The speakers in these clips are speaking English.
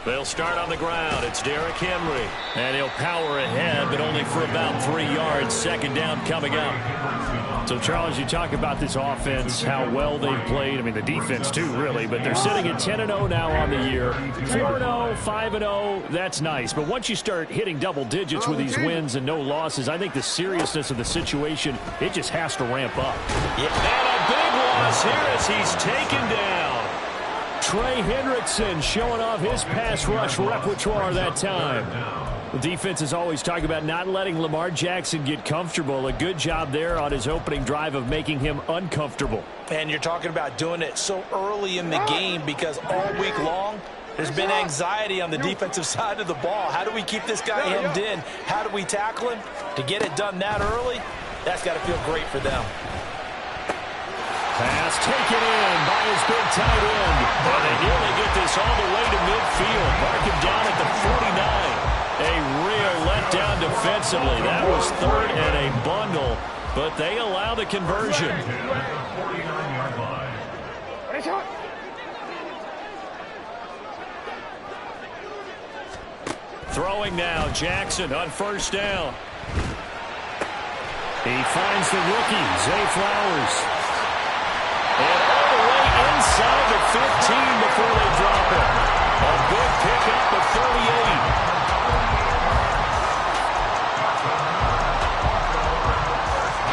They'll start on the ground. It's Derrick Henry. And he'll power ahead, but only for about 3 yards. Second down coming up. So, Charles, you talk about this offense, how well they've played. I mean, the defense, too, really. But they're sitting at 10-0 now on the year. 4-0, 5-0, that's nice. But once you start hitting double digits with these wins and no losses, I think the seriousness of the situation, it just has to ramp up. Yeah. And a big loss here as he's taken down. Trey Hendrickson showing off his pass rush repertoire that time. The defense is always talking about not letting Lamar Jackson get comfortable. A good job there on his opening drive of making him uncomfortable. And you're talking about doing it so early in the game because all week long there's been anxiety on the defensive side of the ball. How do we keep this guy hemmed in? How do we tackle him? To get it done that early, that's got to feel great for them. Pass taken in by his big tight end. And they nearly get this all the way to midfield. Mark him down at the 49. A real letdown defensively. That was third and a bundle, but they allow the conversion. Throwing now, Jackson on first down. He finds the rookie, Zay Flowers. And all the way inside the 15 before they drop it. A big pickup of 38.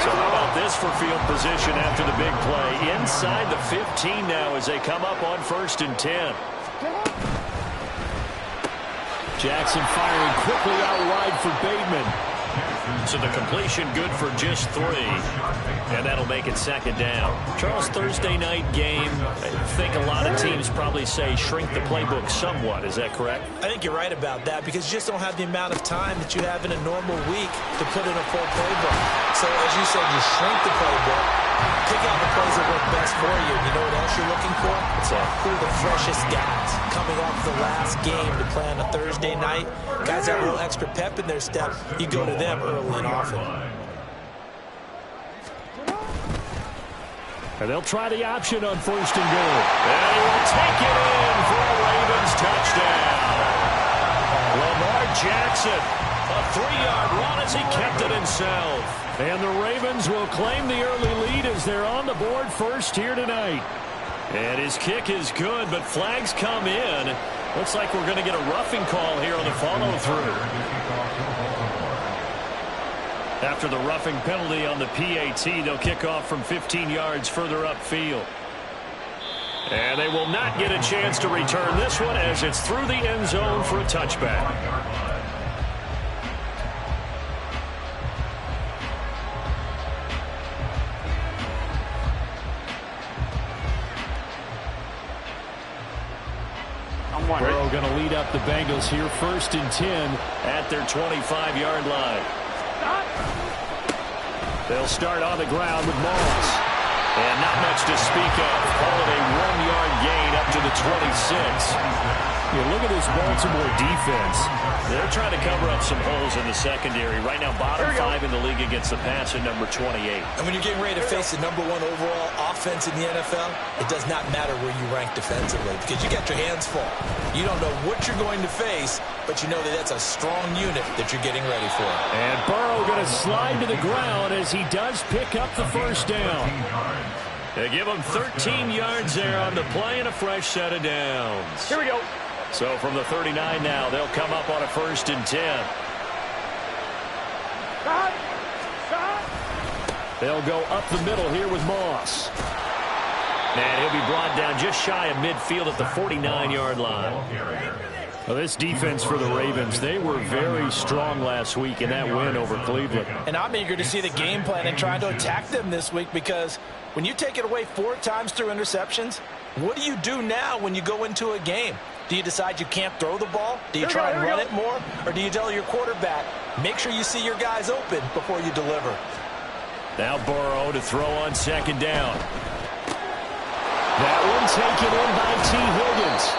So how about this for field position after the big play? Inside the 15 now as they come up on 1st and 10. Jackson firing quickly out wide for Bateman. So the completion good for just 3. And that'll make it second down. Charles, Thursday night game, I think a lot of teams probably say shrink the playbook somewhat. Is that correct? I think you're right about that because you just don't have the amount of time that you have in a normal week to put in a full playbook. So as you said, you shrink the playbook, pick out the plays that work best for you. You know what else you're looking for? What's that? Who are the freshest guys coming off the last game to play on a Thursday night? Guys that have a little extra pep in their step, you go to them early and often. And they'll try the option on 1st and goal. And he will take it in for a Ravens touchdown. Lamar Jackson, a 3-yard run as he kept it himself. And the Ravens will claim the early lead as they're on the board first here tonight. And his kick is good, but flags come in. Looks like we're going to get a roughing call here on the follow-through. After the roughing penalty on the PAT, they'll kick off from 15 yards further upfield. And they will not get a chance to return this one as it's through the end zone for a touchback. Burrow going to lead up the Bengals here 1st and 10 at their 25-yard line. They'll start on the ground with Moss. And not much to speak of. Call it a 1-yard gain up to the 26. You look at this Baltimore defense. They're trying to cover up some holes in the secondary. Right now, bottom 5 in the league against the pass at number 28. And when you're getting ready to face the #1 overall offense in the NFL, it does not matter where you rank defensively because you got your hands full. You don't know what you're going to face, but you know that that's a strong unit that you're getting ready for. And Burrow going to slide to the ground as he does pick up the first down. They give him 13 yards there on the play and a fresh set of downs. Here we go. So from the 39 now, they'll come up on a 1st and 10. They'll go up the middle here with Moss. And he'll be brought down just shy of midfield at the 49-yard line. Well, this defense for the Ravens, they were very strong last week in that win over Cleveland. And I'm eager to see the game plan and trying to attack them this week because when you take it away 4 times through interceptions, what do you do now when you go into a game? Do you decide you can't throw the ball? Do you try and run it more? Or do you tell your quarterback, make sure you see your guys open before you deliver? Now Burrow to throw on 2nd down. That one taken in by T. Higgins.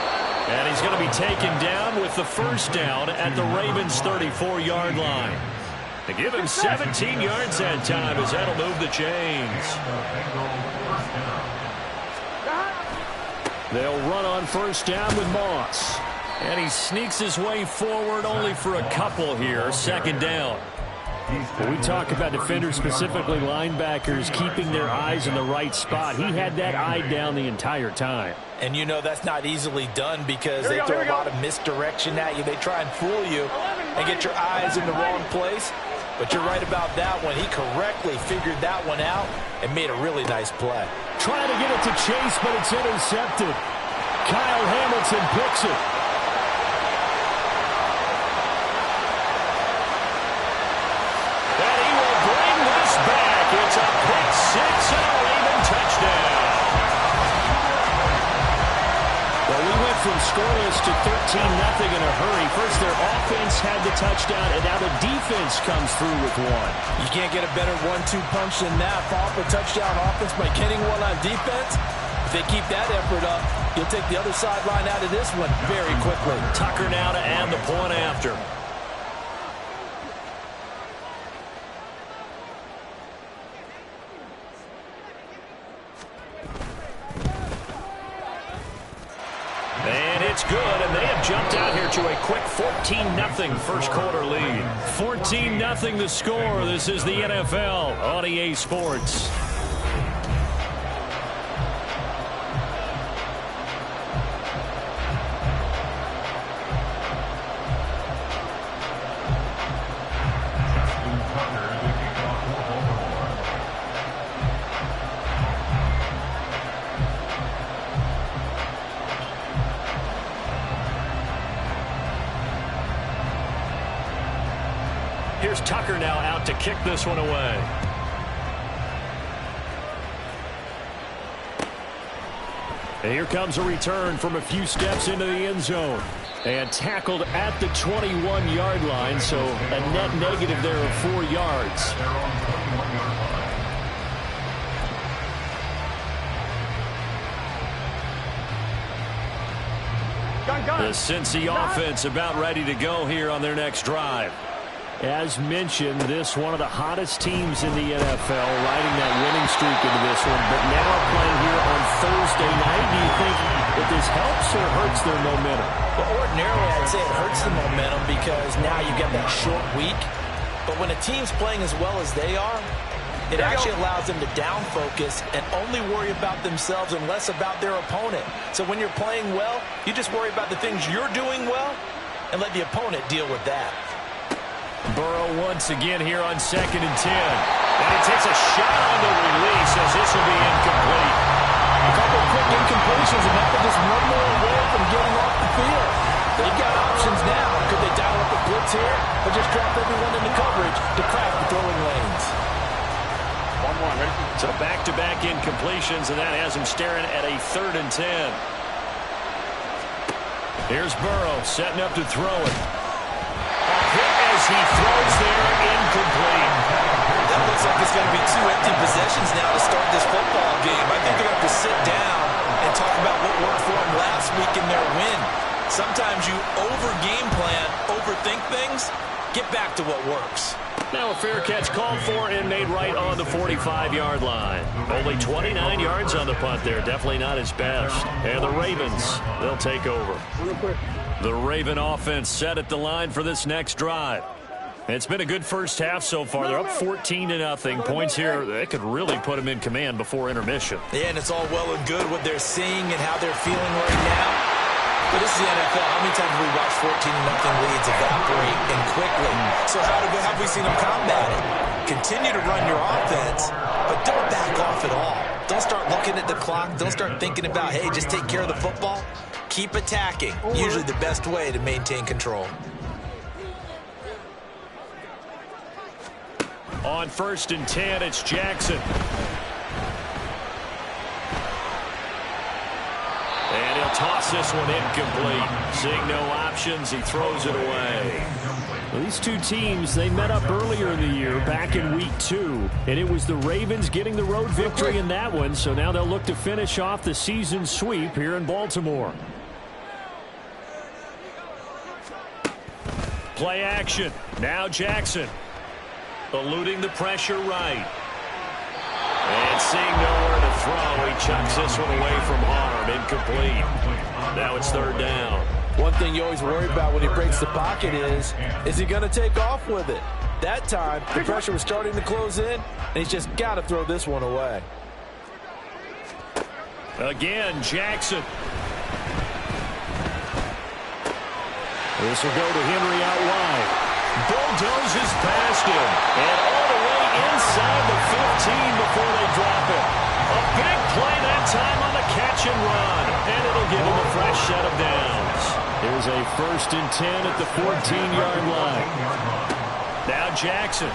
And he's going to be taken down with the first down at the Ravens' 34-yard line. They give him 17 yards that time as that'll move the chains. They'll run on first down with Moss. And he sneaks his way forward only for a couple here. Second down. When we talk about defenders, specifically linebackers, keeping their eyes in the right spot, he had that eye down the entire time. And you know that's not easily done because they throw a lot of misdirection at you. They try and fool you and get your eyes in the wrong place. But you're right about that one. He correctly figured that one out and made a really nice play. Trying to get it to Chase, but it's intercepted. Kyle Hamilton picks it. And he will bring this back. It's a pick six and a Raven touchdown. Well, we went from scoreless to 13-0 in a hurry. First, their offense had the touchdown, and now the defense comes through with one. You can't get a better 1-2 punch than that. Follow up a touchdown offense by getting one on defense. If they keep that effort up, you'll take the other sideline out of this one very quickly. Tucker now to add the point after. And it's good, and they have jumped out here to a quick 14-0 first quarter lead. 14-0 the score. This is the NFL on EA Sports. Here's Tucker now out to kick this one away. And here comes a return from a few steps into the end zone. And tackled at the 21-yard line, so a net negative there of 4 yards. The Cincy offense about ready to go here on their next drive. As mentioned, this one of the hottest teams in the NFL, riding that winning streak into this one, but now playing here on Thursday night. Do you think that this helps or hurts their momentum? Well, ordinarily, I'd say it hurts the momentum because now you get that short week. But when a team's playing as well as they are, it actually allows them to down focus and only worry about themselves and less about their opponent. So when you're playing well, you just worry about the things you're doing well and let the opponent deal with that. Burrow once again here on 2nd and 10. And he takes a shot on the release as this will be incomplete. A couple of quick incompletions, and now they're just one more away from getting off the field. They've got options now. Could they dial up a blitz here or just drop everyone into coverage to crack the throwing lanes? One more, ready? So back-to-back incompletions, and that has him staring at a 3rd and 10. Here's Burrow setting up to throw it. As he throws there, incomplete. That looks like it's going to be 2 empty possessions now to start this football game. I think they're going to have to sit down and talk about what worked for them last week in their win. Sometimes you over-game plan, overthink things. Get back to what works. Now a fair catch called for and made right on the 45-yard line. Only 29 yards on the punt there. Definitely not his best. And the Ravens, they'll take over. The Raven offense set at the line for this next drive. It's been a good first half so far. They're up 14-0. Points here, they could really put them in command before intermission. Yeah, and it's all well and good what they're seeing and how they're feeling right now. But this is the NFL. How many times have we watched 14-0 leads evaporate and quickly? So how have we seen them combat it? Continue to run your offense, but don't back off at all. Don't start looking at the clock. Don't start thinking about, hey, just take care of the football. Keep attacking. Usually the best way to maintain control. On 1st and 10, it's Jackson. And he'll toss this one incomplete. Seeing no options, he throws it away. Well, these two teams, they met up earlier in the year, back in week 2. And it was the Ravens getting the road victory in that one. So now they'll look to finish off the season sweep here in Baltimore. Play action. Now Jackson. Eluding the pressure right. And seeing nowhere to throw, he chucks this one away from harm. Incomplete. Now it's 3rd down. One thing you always worry about when he breaks the pocket is he going to take off with it? That time, the pressure was starting to close in, and he's just got to throw this one away. Again, Jackson. This will go to Henry out wide. Bulldozes past him. And all the way inside the 15 before they drop it. A big play that time on the catch and run. And it'll give him a fresh set of downs. Here's a 1st and 10 at the 14-yard line. Now Jackson.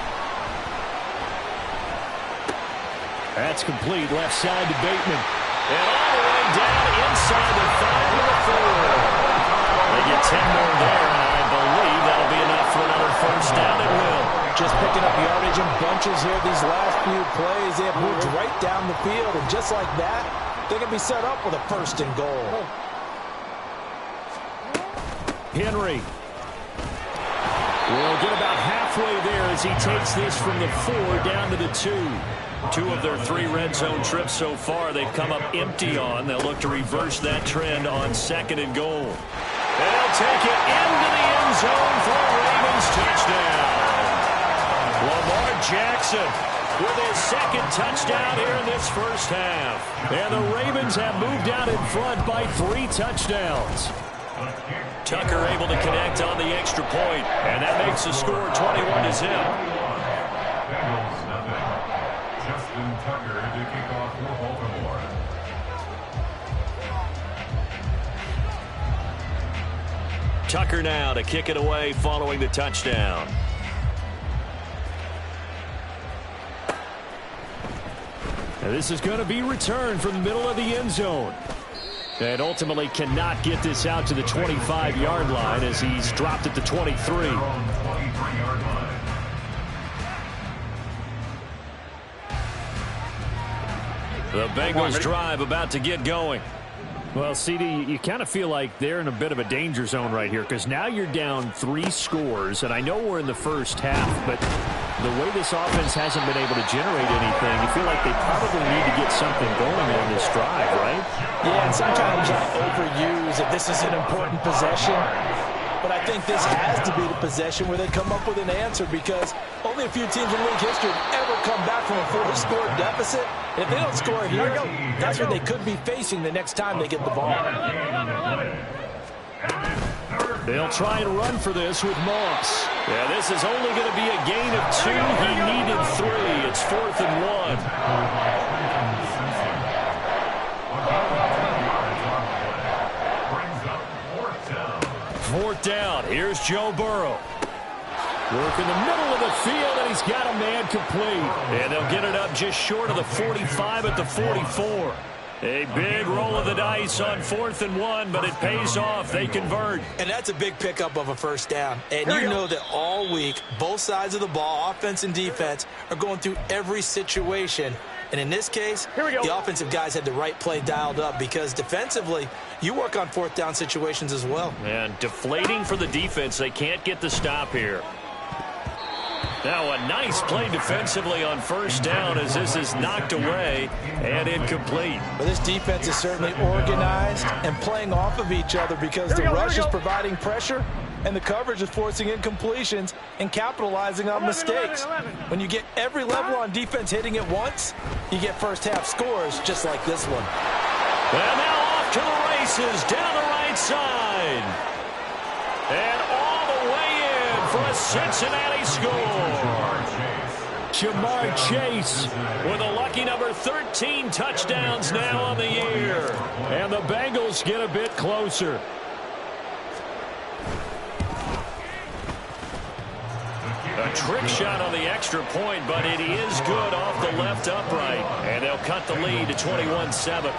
That's complete. Left side to Bateman. And all the way down inside the 5 to the 4. They get 10 more there, and I believe that'll be enough for another 1st down. It will. Just picking up yardage in bunches here these last few plays. They have moved right down the field, and just like that, they can be set up with a 1st and goal. Henry will get about halfway there as he takes this from the 4 down to the 2. 2 of their 3 red zone trips so far they've come up empty on. They'll look to reverse that trend on 2nd and goal. And they'll take it into the end zone for a Ravens touchdown. Lamar Jackson with his 2nd touchdown here in this 1st half. And the Ravens have moved out in front by 3 touchdowns. Tucker able to connect on the extra point, and that makes the score 21-0. Justin Tucker to kick off for Baltimore. Tucker now to kick it away following the touchdown. Now this is going to be returned from the middle of the end zone. And ultimately cannot get this out to the 25-yard line as he's dropped at the 23. The Bengals drive about to get going. Well, CD, you kind of feel like they're in a bit of a danger zone right here because now you're down 3 scores, and I know we're in the 1st half, but the way this offense hasn't been able to generate anything, you feel like they probably need to get something going on this drive, right? Yeah, and sometimes I overuse that this is an important possession. But I think this has to be the possession where they come up with an answer because only a few teams in league history have ever come back from a 4-score deficit. If they don't score here, that's what they could be facing the next time they get the ball. They'll try and run for this with Moss. Yeah, this is only going to be a gain of 2. He needed 3. It's 4th and 1. 4th down. Here's Joe Burrow. Work in the middle of the field, and he's got a man complete. And they'll get it up just short of the 45 at the 44. A big roll of the dice on 4th and 1, but it pays off. They convert. And that's a big pickup of a 1st down. And you know that all week, both sides of the ball, offense and defense, are going through every situation. And in this case, the offensive guys had the right play dialed up because defensively, you work on 4th down situations as well. And deflating for the defense. They can't get the stop here. Now a nice play defensively on 1st down as this is knocked away and incomplete. But this defense is certainly organized and playing off of each other because the rush is providing pressure and the coverage is forcing incompletions and capitalizing on mistakes. When you get every level on defense hitting at once, you get 1st half scores just like this one. And now off to the races down the right side. And all the way in for a Cincinnati score. Jamar Chase with a lucky number 13 touchdowns now on the year. And the Bengals get a bit closer. A trick shot on the extra point, but it is good off the left upright. And they'll cut the lead to 21-7.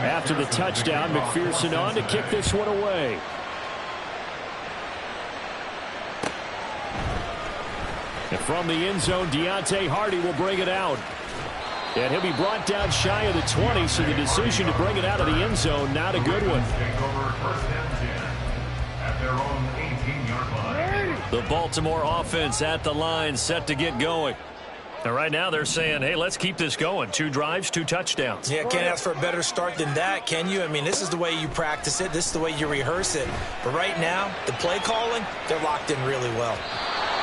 After the touchdown, McPherson on to kick this one away. And from the end zone, Deontay Hardy will bring it out. And he'll be brought down shy of the 20, so the decision to bring it out of the end zone, not a good one. The Baltimore offense at the line, set to get going. And right now they're saying, hey, let's keep this going. 2 drives, 2 touchdowns. Yeah, can't ask for a better start than that, can you? I mean, this is the way you practice it. This is the way you rehearse it. But right now, the play calling, they're locked in really well.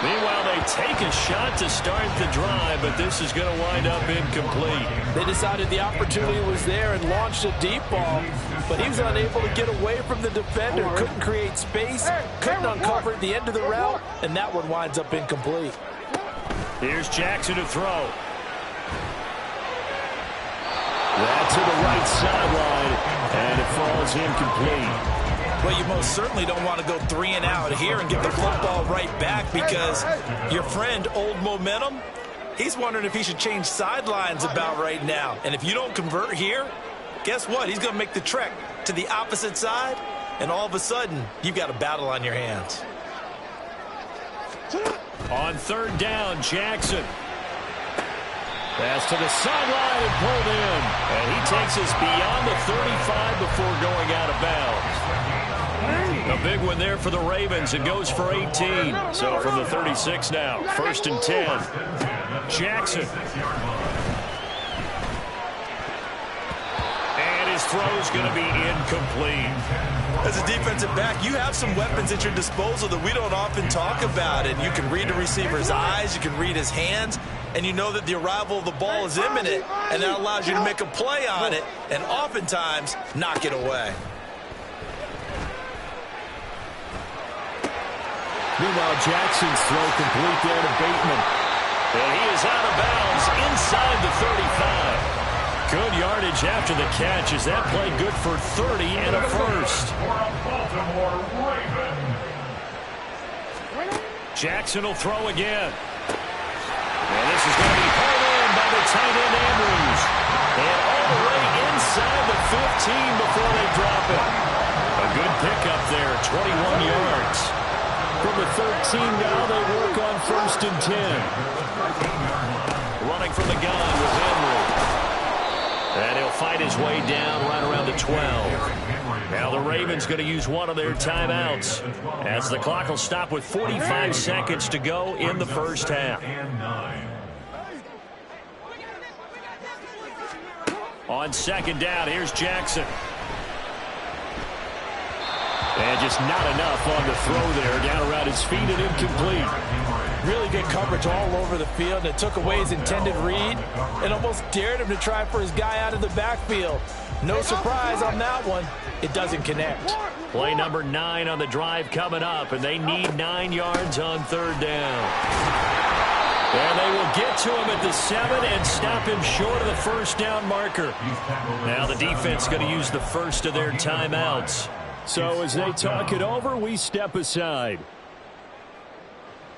Meanwhile, they take a shot to start the drive, but this is going to wind up incomplete. They decided the opportunity was there and launched a deep ball, but he was unable to get away from the defender, couldn't create space, couldn't uncover the end of the route, and that one winds up incomplete. Here's Jackson to throw. That to the right sideline, and it falls incomplete. Well, you most certainly don't want to go 3 and out here and get the football right back, because your friend, Old Momentum, he's wondering if he should change sidelines about right now. And if you don't convert here, guess what? He's going to make the trek to the opposite side, and all of a sudden, you've got a battle on your hands. On 3rd down, Jackson. Pass to the sideline and pulled in. And he takes us beyond the 35 before going out of bounds. A big one there for the Ravens. It goes for 18. So from the 36 now, 1st and 10. Jackson. And his throw's going to be incomplete. As a defensive back, you have some weapons at your disposal that we don't often talk about. And you can read the receiver's eyes, you can read his hands, and you know that the arrival of the ball is imminent, and that allows you to make a play on it and oftentimes knock it away. Meanwhile, Jackson's throw complete there to Bateman. And he is out of bounds inside the 35. Good yardage after the catch as that play good for 30 and a first. Jackson will throw again. And this is going to be pulled in by the tight end Andrews. And all the way inside the 15 before they drop it. A good pickup there, 21 yards. From the 13 now, they work on 1st and 10. Running from the gun with Henry. And he'll fight his way down right around the 12. Now the Ravens going to use one of their timeouts as the clock will stop with 45 seconds to go in the first half. On 2nd down, here's Jackson. And just not enough on the throw there. Down around his feet and incomplete. Really good coverage all over the field. It took away his intended read and almost dared him to try for his guy out of the backfield. No surprise on that one. It doesn't connect. Play number 9 on the drive coming up, and they need 9 yards on 3rd down. And they will get to him at the 7 and stop him short of the 1st down marker. Now the defense going to use the first of their timeouts. So as they talk it over, we step aside.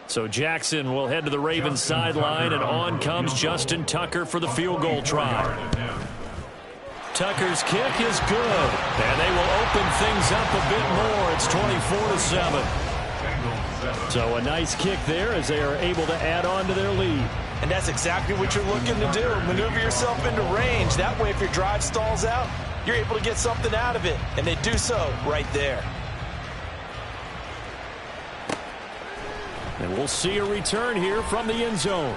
So Jackson will head to the Ravens sideline, and on comes Justin Tucker for the field goal try. Tucker's kick is good, and they will open things up a bit more. It's 24-7. So a nice kick there as they are able to add on to their lead. And that's exactly what you're looking to do. Maneuver yourself into range. That way, if your drive stalls out, you're able to get something out of it. And they do so right there. And we'll see a return here from the end zone.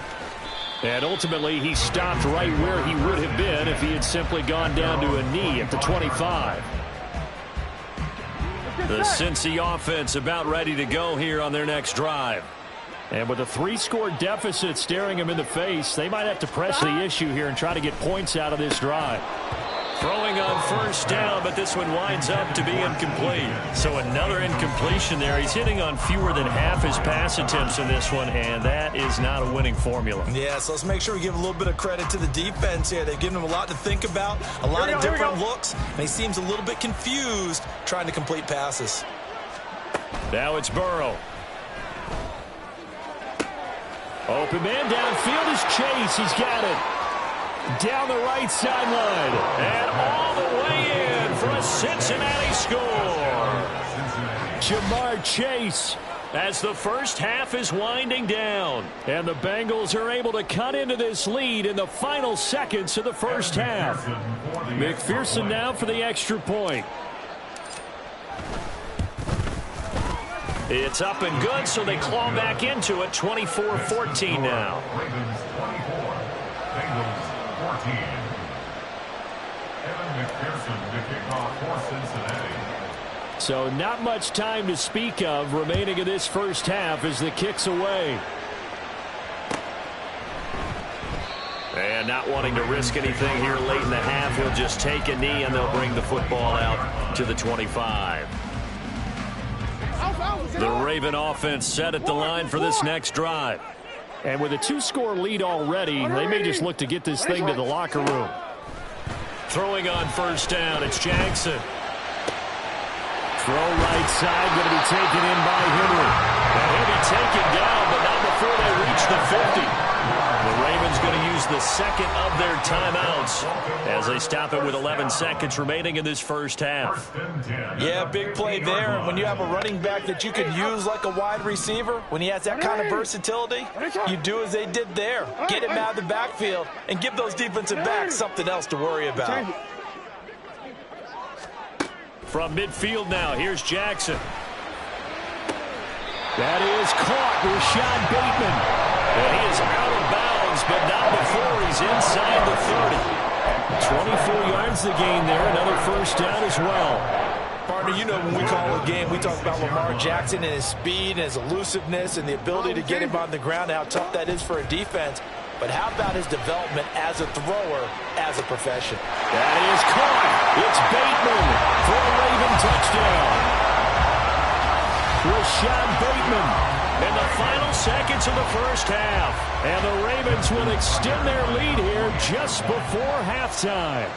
And ultimately, he stopped right where he would have been if he had simply gone down to a knee at the 25. The Cincy offense about ready to go here on their next drive. And with a 3-score deficit staring him in the face, they might have to press the issue here and try to get points out of this drive. Throwing on 1st down, but this one winds up to be incomplete. So another incompletion there. He's hitting on fewer than half his pass attempts in this one, and that is not a winning formula. Yeah, so let's make sure we give a little bit of credit to the defense here. They've given him a lot to think about, a lot of different looks, and he seems a little bit confused trying to complete passes. Now it's Burrow. Open man downfield is Chase. He's got it. Down the right sideline. And all the way in for a Cincinnati score. Jamar Chase. As the first half is winding down. And the Bengals are able to cut into this lead in the final seconds of the first half. McPherson now for the extra point. It's up and good, so they claw back into it. 24-14 now. Evan McPherson to kick off for Cincinnati. So not much time to speak of remaining in this first half as the kick's away. And not wanting to risk anything here late in the half, he'll just take a knee and they'll bring the football out to the 25. The Raven offense set at the line for this next drive. And with a 2-score lead already, they may just look to get this thing to the locker room. Throwing on first down, it's Jackson. Throw right side, going to be taken in by Henry. And he'll be taken down, but not before they reach the 50. The Ravens going to use the second of their timeouts as they stop it with 11 seconds remaining in this first half. Yeah, big play there. When you have a running back that you can use like a wide receiver, when he has that kind of versatility, you do as they did there. Get him out of the backfield and give those defensive backs something else to worry about. From midfield now, here's Jackson. That is caught. Rashad Bateman. And he is out of bounds, but not before he's inside the 30. 24 yards to gain there. Another first down as well. Partner, you know when we call a game, we talk about Lamar Jackson and his speed and his elusiveness and the ability to get him on the ground, how tough that is for a defense. But how about his development as a thrower, as a profession? That is caught. It's Bateman for a Raven touchdown. Rashad Bateman in the final seconds of the first half. And the Ravens will extend their lead here just before halftime.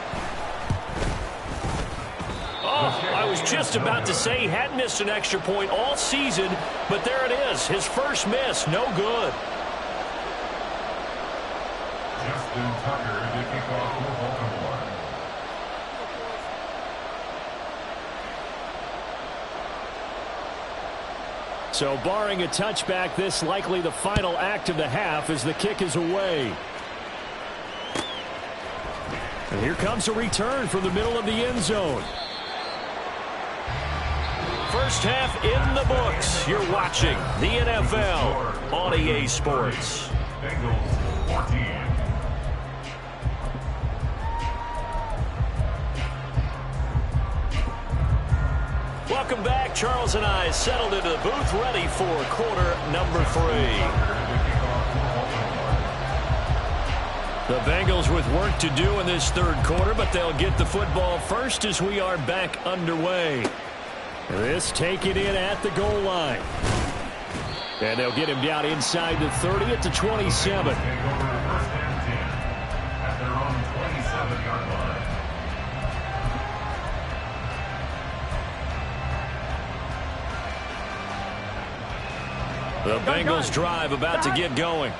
Oh, I was just about to say he hadn't missed an extra point all season, but there it is. His first miss, no good. Justin Tucker to kick off for Baltimore. So barring a touchback, this likely the final act of the half as the kick is away. And here comes a return from the middle of the end zone. First half in the books. You're watching the NFL on EA Sports. Bengals 14. Welcome back. Charles and I settled into the booth, ready for quarter number 3. The Bengals with work to do in this third quarter, but they'll get the football first as we are back underway. This taken in at the goal line. And they'll get him down inside the 30 at the 27. At their own 27-yard line. The Bengals drive about to get going.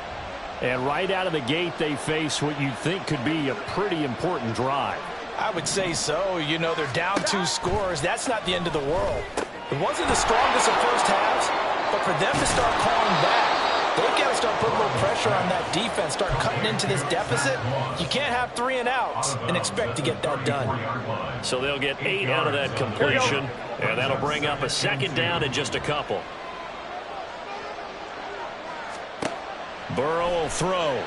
And right out of the gate, they face what you'd think could be a pretty important drive. I would say so. You know, they're down 2 scores. That's not the end of the world. It wasn't the strongest of first halves, but for them to start calling back, they've got to start putting a little pressure on that defense, start cutting into this deficit. You can't have 3 and outs and expect to get that done. So they'll get 8 out of that completion, and that'll bring up a second down in just a couple. Burrow will throw.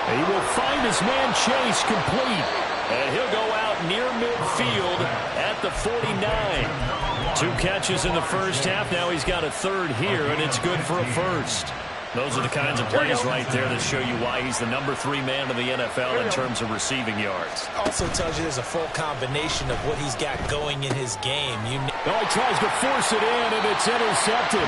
He will find his man Chase complete. And he'll go out near midfield at the 49. 2 catches in the first half. Now he's got a third here, and it's good for a first. Those are the kinds of plays right there that show you why he's the number 3 man in the NFL in terms of receiving yards. Also tells you there's a full combination of what he's got going in his game. He tries to force it in, and it's intercepted.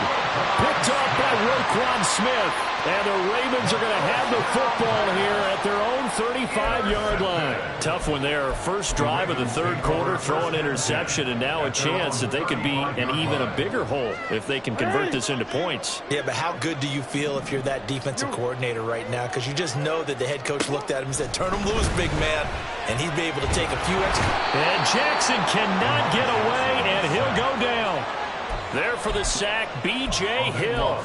Picked up by Roquan Smith. And the Ravens are going to have the football here at their own 35-yard line. Tough one there. First drive of the third quarter, throw an interception, and now a chance that they could be in even a bigger hole if they can convert this into points. Yeah, but how good do you feel if you're that defensive coordinator right now? Because you just know that the head coach looked at him and said, turn him loose, big man. And he'd be able to take a few extra. And Jackson cannot get away, and he'll go down. There for the sack, B.J. Hill.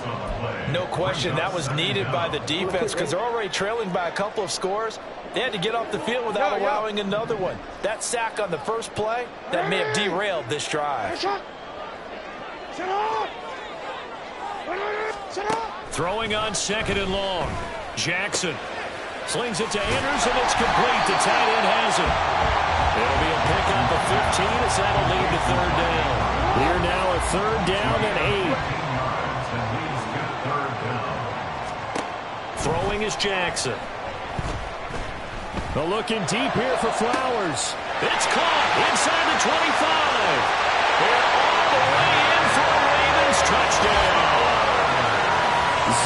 No question, that was needed by the defense because they're already trailing by a couple of scores. They had to get off the field without allowing another one. That sack on the first play, that may have derailed this drive. Throwing on second and long. Jackson. Slings it to Andrews, and it's complete. The tight end has it. It'll be a pickup of 15 as that'll lead to third down. Here now a third down and 8. Throwing is Jackson. But looking deep here for Flowers. It's caught inside the 25. They're all the way in for a Ravens touchdown.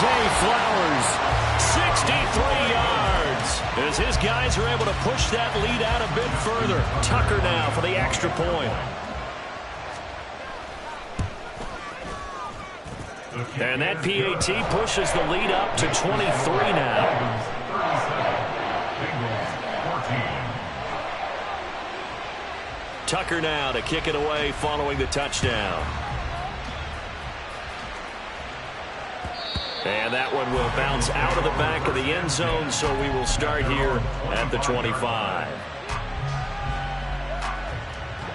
Zay Flowers. 63 yards. As his guys are able to push that lead out a bit further. Tucker now for the extra point. And that PAT pushes the lead up to 23 now. Tucker now to kick it away following the touchdown. And that one will bounce out of the back of the end zone, so we will start here at the 25.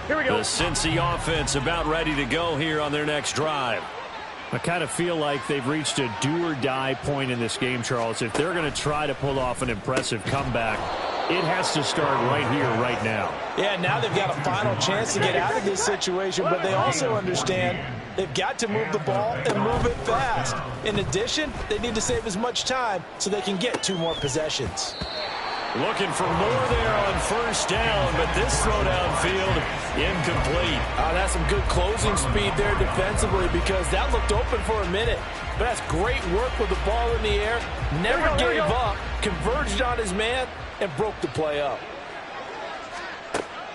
Here we go. The Cincy offense about ready to go here on their next drive. I kind of feel like they've reached a do-or-die point in this game, Charles. If they're going to try to pull off an impressive comeback, it has to start right here, right now. Yeah, now they've got a final chance to get out of this situation, but they also understand they've got to move the ball and move it fast. In addition, they need to save as much time so they can get 2 more possessions. Looking for more there on first down, but this throw downfield incomplete. That's some good closing speed there defensively because that looked open for a minute. But that's great work with the ball in the air. Never gave up, converged on his man, and broke the play up.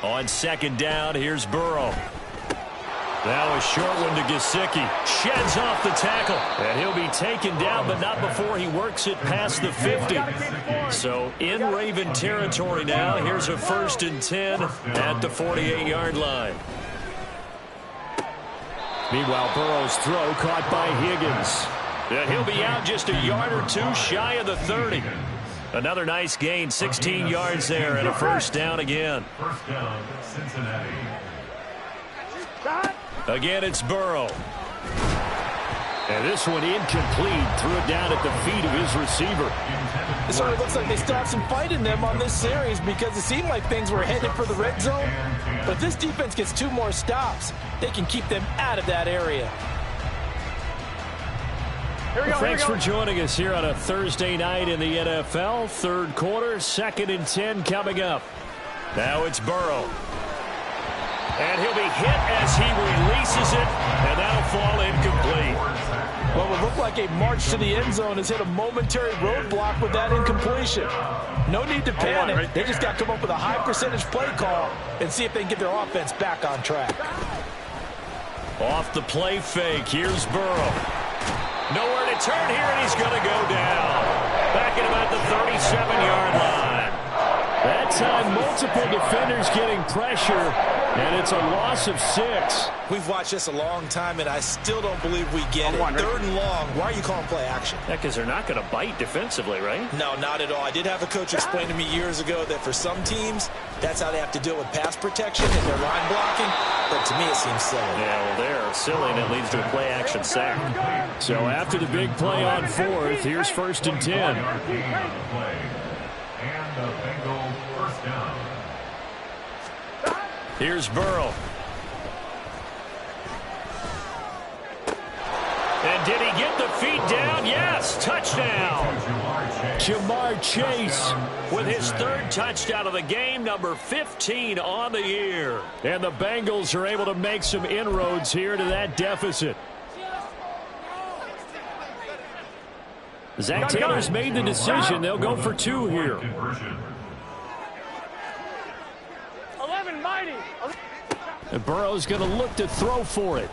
On second down, here's Burrow. Now a short one to Gesicki. Sheds off the tackle. And he'll be taken down, but not before he works it past the 50. So in Raven territory now. Here's a 1st and 10 at the 48-yard line. Meanwhile, Burrow's throw caught by Higgins. And he'll be out just a yard or 2 shy of the 30. Another nice gain, 16 yards there, and a first down again. First down, Cincinnati. Again, it's Burrow. And this one incomplete. Threw it down at the feet of his receiver. It sort of looks like they still have some fight in them on this series because it seemed like things were headed for the red zone. But if this defense gets 2 more stops, they can keep them out of that area. Thanks for joining us here on a Thursday night in the NFL. Third quarter, 2nd and 10 coming up. Now it's Burrow. And he'll be hit as he releases it, and that'll fall incomplete. What would look like a march to the end zone has hit a momentary roadblock with that incompletion. No need to panic. They just got to come up with a high percentage play call and see if they can get their offense back on track. Off the play fake, here's Burrow. Nowhere to turn here, and he's going to go down. Back at about the 37-yard line. That time, multiple defenders getting pressure, and it's a loss of 6. We've watched this a long time, and I still don't believe we get it. 3rd and long. Why are you calling play action? Yeah, because they're not going to bite defensively, right? No, not at all. I did have a coach explain to me years ago that for some teams, that's how they have to deal with pass protection and their line blocking. But to me, it seems silly. Yeah, well, they're silly, and it leads to a play action sack. So after the big play on 4th, here's 1st and 10. And the Bengal first down. Here's Burrow. And did he get the feet down? Yes, touchdown. Jamar Chase with his 3rd touchdown of the game, number 15 on the year. And the Bengals are able to make some inroads here to that deficit. Zach Taylor's made the decision. They'll go for 2 here. 11 mighty. And Burrow's going to look to throw for it.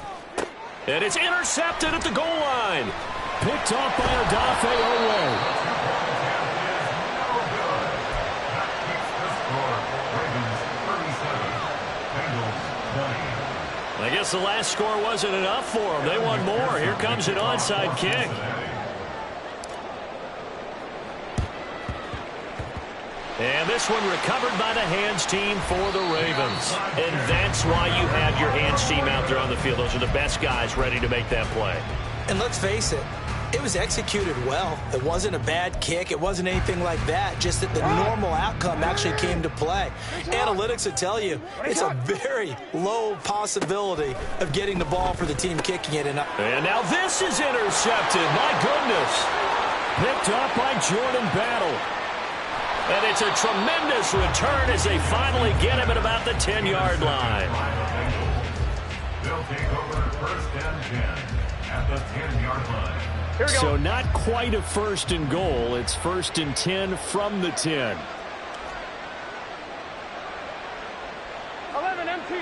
And it's intercepted at the goal line. Picked off by Odafe Oweh. I guess the last score wasn't enough for them. They want more. Here comes an onside kick. And this one recovered by the hands team for the Ravens. And that's why you have your hands team out there on the field. Those are the best guys ready to make that play. And let's face it, it was was executed well. It wasn't a bad kick. It wasn't anything like that. Just that the normal outcome actually came to play. Analytics will tell you it's a very low possibility of getting the ball for the team kicking it. And now this is intercepted. My goodness. Picked up by Jordan Battle. And it's a tremendous return as they finally get him at about the 10-yard line. They'll take over 1st and 10 at the 10-yard line. So not quite a 1st and goal. It's 1st and 10 from the 10. 11 MT.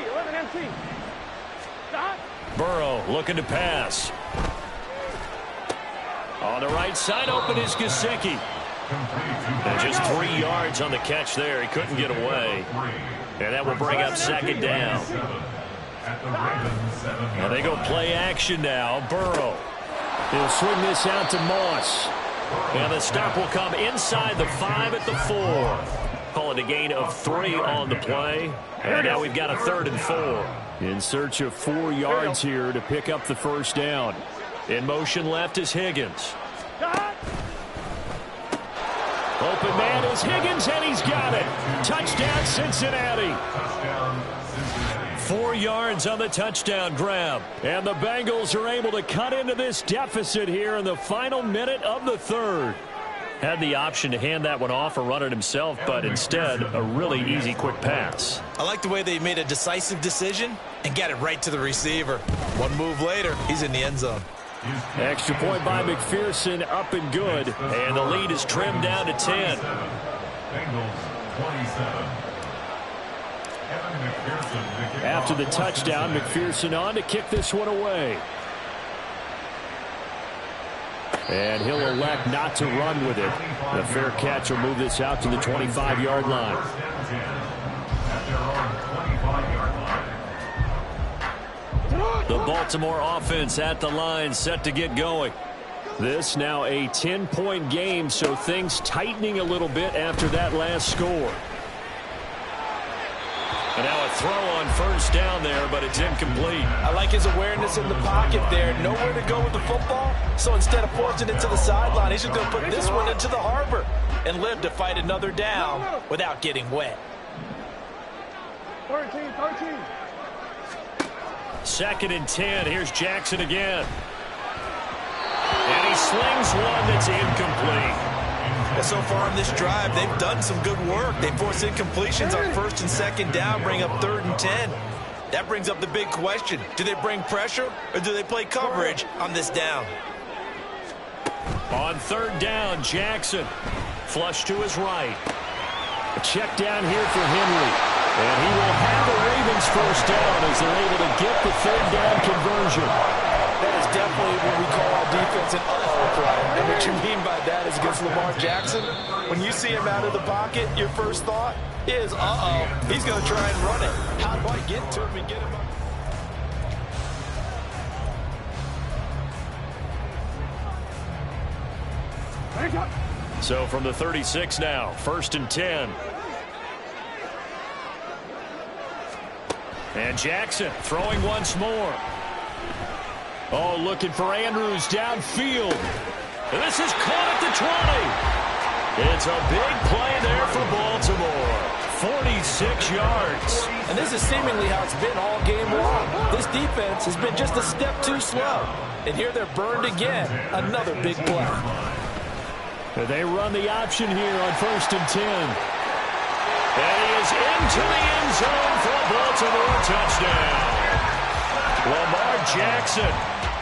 Stop. Burrow looking to pass. On the right side, open is Gesicki. And just 3 yards on the catch there. He couldn't get away. And that will bring up 2nd down. And they go play action now. Burrow. He'll swing this out to Moss. And the stop will come inside the 5 at the 4. Call it a gain of 3 on the play. And now we've got a 3rd and 4. In search of 4 yards here to pick up the 1st down. In motion left is Higgins. Open man is Higgins, and he's got it. Touchdown, Cincinnati. 4 yards on the touchdown grab. And the Bengals are able to cut into this deficit here in the final minute of the 3rd. Had the option to hand that one off or run it himself, but instead, a really easy, quick pass. I like the way they made a decisive decision and got it right to the receiver. One move later, he's in the end zone. Extra point by McPherson, up and good. And the lead is trimmed down to 10. After the touchdown, McPherson on to kick this one away. And he'll elect not to run with it. The fair catch will move this out to the 25-yard line. The Baltimore offense at the line, set to get going. This now a 10-point game, so things tightening a little bit after that last score. And now a throw on 1st down there, but it's incomplete. I like his awareness in the pocket there. Nowhere to go with the football, so instead of forcing it to the sideline, he's just going to put this one into the harbor and live to fight another down without getting wet. 13. 2nd and 10. Here's Jackson again. And he slings one that's incomplete. Well, so far in this drive, they've done some good work. They force incompletions on 1st and 2nd down, bring up 3rd and 10. That brings up the big question. Do they bring pressure or do they play coverage on this down? On 3rd down, Jackson. Flush to his right. A check down here for Henry. And he will have the Ravens 1st down as they're able to get the 3rd down conversion. That is definitely what we call our defense an uh-oh play. And what you mean by that is against Lamar Jackson, when you see him out of the pocket, your first thought is, uh-oh, he's going to try and run it. How do I get to him and get him up? So from the 36 now, 1st and 10. And Jackson throwing once more. Oh, looking for Andrews downfield. And this is caught at the 20. It's a big play there for Baltimore. 46 yards. And this is seemingly how it's been all game long. This defense has been just a step too slow. And here they're burned again. Another big play. They run the option here on 1st and 10. And he is into the end zone for a Baltimore touchdown. Lamar Jackson,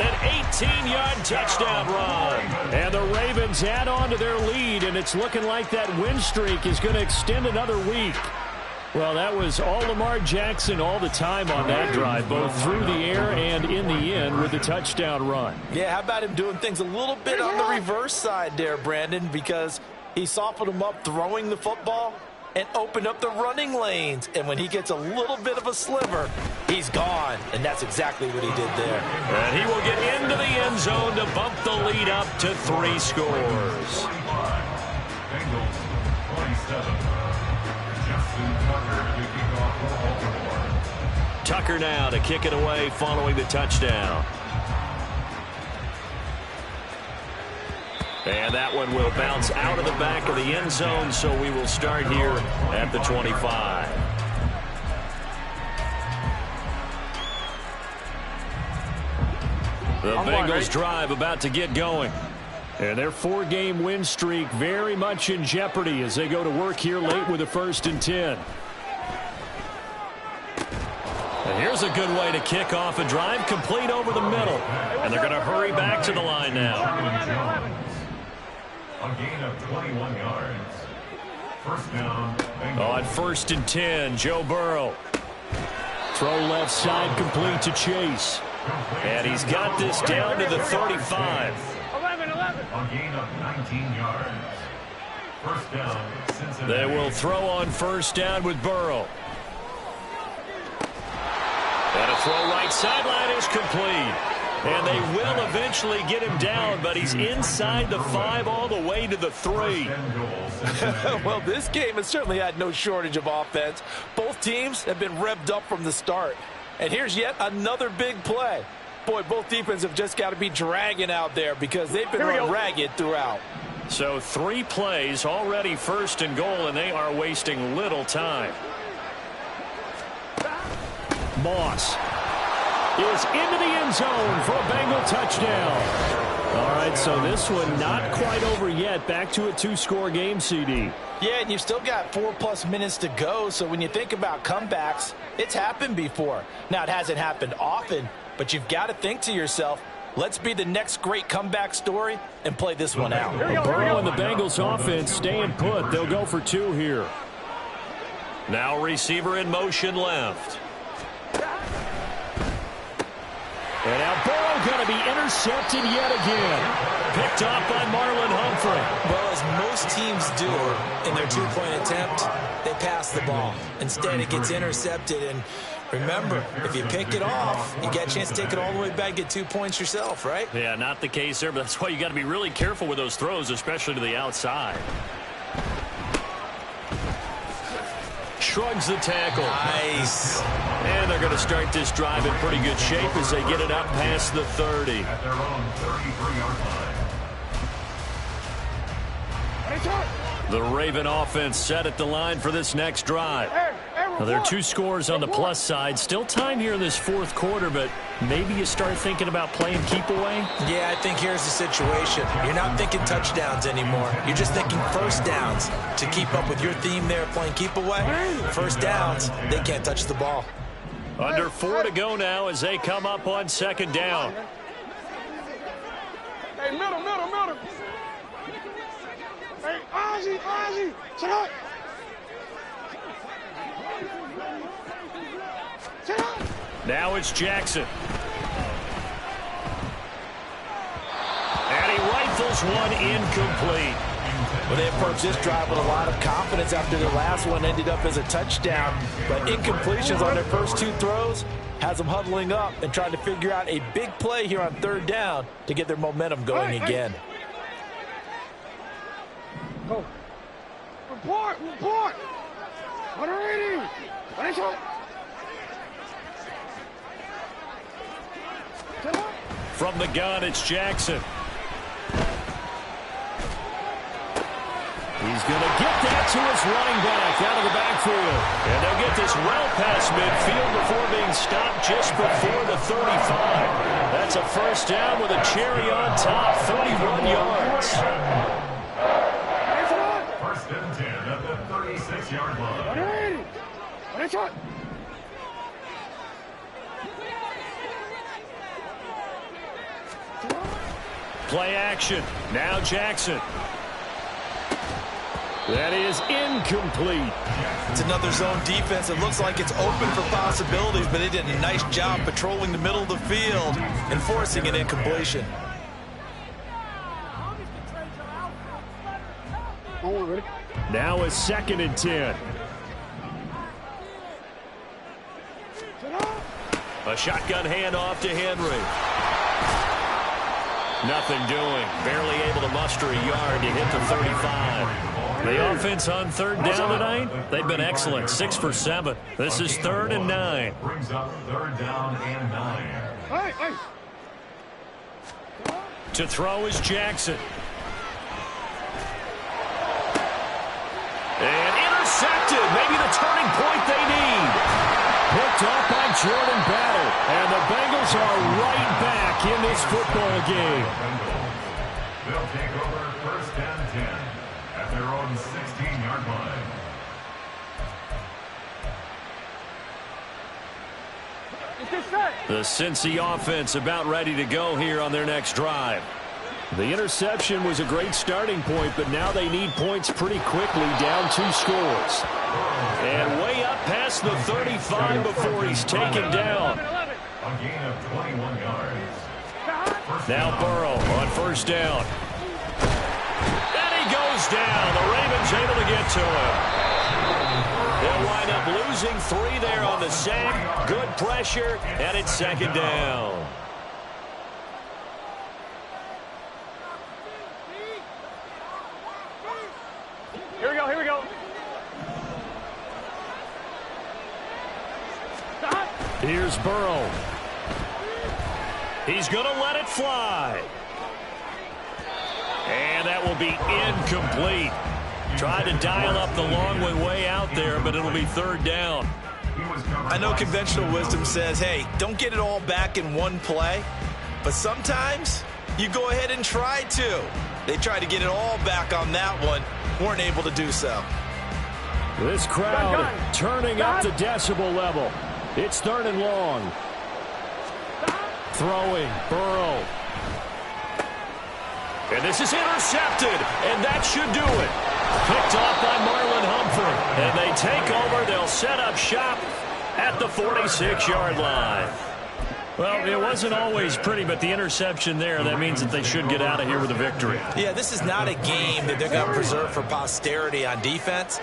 an 18-yard touchdown run. And the Ravens add on to their lead, and it's looking like that win streak is going to extend another week. Well, that was all Lamar Jackson all the time on that drive, both through the air and in the end with the touchdown run. Yeah, how about him doing things a little bit on the reverse side there, Brandon, because he softened him up throwing the football and opened up the running lanes. And when he gets a little bit of a sliver, he's gone. And that's exactly what he did there. And he will get into the end zone to bump the lead up to 3 scores. Bengals 27. Justin Tucker to kick off for Baltimore. Tucker now to kick it away following the touchdown. And that one will bounce out of the back of the end zone, so we will start here at the 25. The Bengals drive about to get going. And their 4-game win streak very much in jeopardy as they go to work here late with a 1st and 10. And here's a good way to kick off a drive, complete over the middle. And they're going to hurry back to the line now. A gain of 21 yards. First down, Bengals. On 1st and 10, Joe Burrow. Throw left side, complete to Chase. And he's got this down to the 35. 11. A gain of 19 yards. First down, Cincinnati. They will throw on 1st down with Burrow. And a throw right sideline is complete. And they will eventually get him down, but he's inside the 5 all the way to the 3. Well, this game has certainly had no shortage of offense. Both teams have been revved up from the start. And here's yet another big play. Boy, both defenses have just got to be dragging out there because they've been run ragged throughout. So 3 plays, already 1st and goal, and they are wasting little time. Moss is into the end zone for a Bengal touchdown. All right, so this one not quite over yet. Back to a 2-score game, CD. Yeah, and you've still got 4+ minutes to go, so when you think about comebacks, it's happened before. Now, it hasn't happened often, but you've got to think to yourself, let's be the next great comeback story and play this one out. Burrow and the Bengals offense staying put. They'll go for 2 here. Now receiver in motion left. And now Burrow going to be intercepted yet again. Picked off by Marlon Humphrey. Well, as most teams do in their 2-point attempt, they pass the ball. Instead, it gets intercepted. And remember, if you pick it off, you get a chance to take it all the way back, get 2 points yourself, right? Yeah, not the case there, but that's why you got to be really careful with those throws, especially to the outside. Shrugs the tackle. Nice. And they're going to start this drive in pretty good shape as they get it up past the 30. At their own 33-yard line. The Raven offense set at the line for this next drive. Now, there are 2 scores on the plus side. Still time here in this 4th quarter, but maybe you start thinking about playing keep away? Yeah, I think here's the situation. You're not thinking touchdowns anymore. You're just thinking 1st downs. To keep up with your theme there, playing keep away, 1st downs, they can't touch the ball. Under 4 to go now as they come up on 2nd down. Hey, middle. Hey, Ozzy, sit up. Now it's Jackson. And he rifles one incomplete. Well, they approached this drive with a lot of confidence after their last one ended up as a touchdown. But incompletions on their first 2 throws has them huddling up and trying to figure out a big play here on 3rd down to get their momentum going again. Go. Report. 180. From the gun, it's Jackson. He's going to get that to his running back out of the backfield. And they'll get this well past midfield before being stopped just before the 35. That's a 1st down with a cherry on top, 31 yards. 1st and 10 at the 36-yard line. 180. Play action. Now Jackson. That is incomplete. It's another zone defense. It looks like it's open for possibilities, but they did a nice job patrolling the middle of the field and forcing an incompletion. Now a 2nd and 10. A shotgun handoff to Henry. Nothing doing. Barely able to muster a yard to hit the 35. The offense on 3rd down tonight, they've been excellent. 6 for 7. This is 3rd and 9. Brings up 3rd down and 9. To throw is Jackson. intercepted. Maybe the turning point they need. Picked off by Jordan Battle. And the Bengals are right back in this football game. They'll take over first and 10 at their own 16-yard line. The Cincy offense about ready to go here on their next drive. The interception was a great starting point, but now they need points pretty quickly, down 2 scores. And way up past the 35 before he's taken down. A gain of 21 yards. Now Burrow on first down. And he goes down. The Ravens able to get to him. They'll wind up losing 3 there on the sack. Good pressure, and it's second down. Here we go, here we go. Stop. Here's Burrow. He's going to let it fly. And that will be incomplete. Tried to dial up the long way out there, but it'll be third down. I know conventional wisdom says, hey, don't get it all back in one play. But sometimes you go ahead and try to. They tried to get it all back on that one. Weren't able to do so. This crowd turning up the decibel level. It's third and long. Throwing, Burrow. And this is intercepted, and that should do it. Picked off by Marlon Humphrey. And they take over. They'll set up shop at the 46-yard line. Well, it wasn't always pretty, but the interception there, that means that they should get out of here with a victory. Yeah, this is not a game that they're going to preserve for posterity on defense,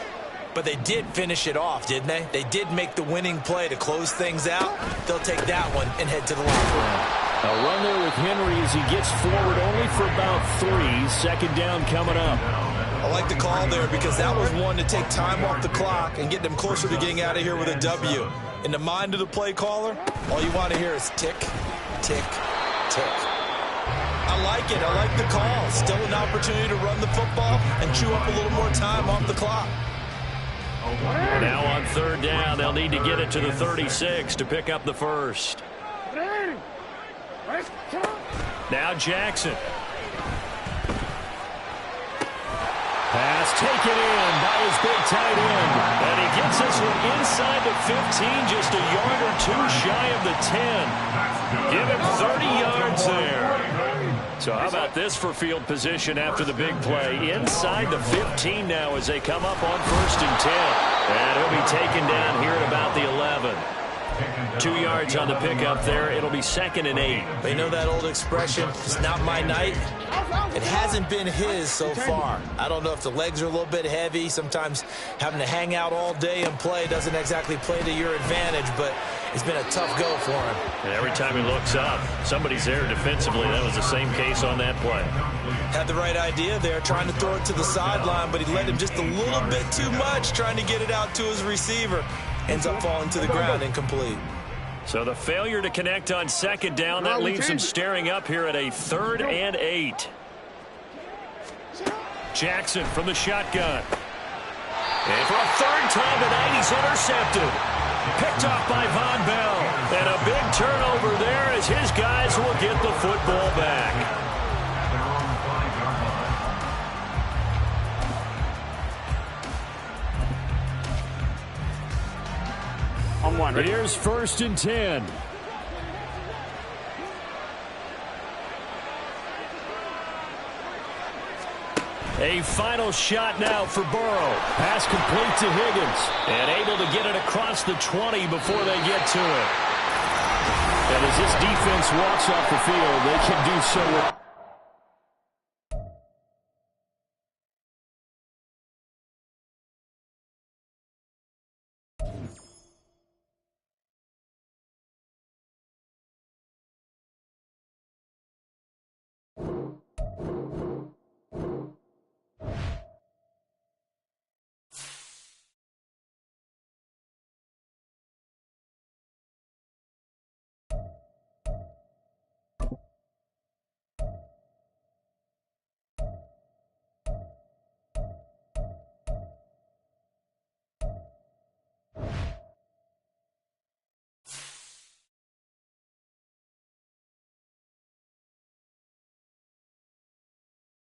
but they did finish it off, didn't they? They did make the winning play to close things out. They'll take that one and head to the locker room. A run there with Henry as he gets forward only for about 3. Second down coming up. I like the call there because that was one to take time off the clock and get them closer to getting out of here with a W. In the mind of the play caller, all you want to hear is tick, tick, tick. I like it. I like the call. Still an opportunity to run the football and chew up a little more time off the clock. Now on third down, they'll need to get it to the 36 to pick up the first. Now Jackson. Pass taken in by his big tight end. And he gets this one inside the 15, just a yard or 2 shy of the 10. Give him 30 yards there. So how about this for field position after the big play? Inside the 15 now as they come up on first and 10. And he'll be taken down here at about the 11. 2 yards on the pickup there. It'll be second and 8. They know that old expression, it's not my night. It hasn't been his so far. I don't know if the legs are a little bit heavy. Sometimes having to hang out all day and play doesn't exactly play to your advantage, but it's been a tough go for him. And every time he looks up, somebody's there defensively. That was the same case on that play. Had the right idea there, trying to throw it to the sideline, but he let him just a little bit too much, trying to get it out to his receiver. Ends up falling to the ground, incomplete. So the failure to connect on second down, that leaves him staring up here at a third and 8. Jackson from the shotgun. And for a third time tonight, he's intercepted. Picked off by Von Bell. And a big turnover there as his guys will get the football back. Here's first and 10. A final shot now for Burrow. Pass complete to Higgins. And able to get it across the 20 before they get to it. And as this defense walks off the field, they can do so with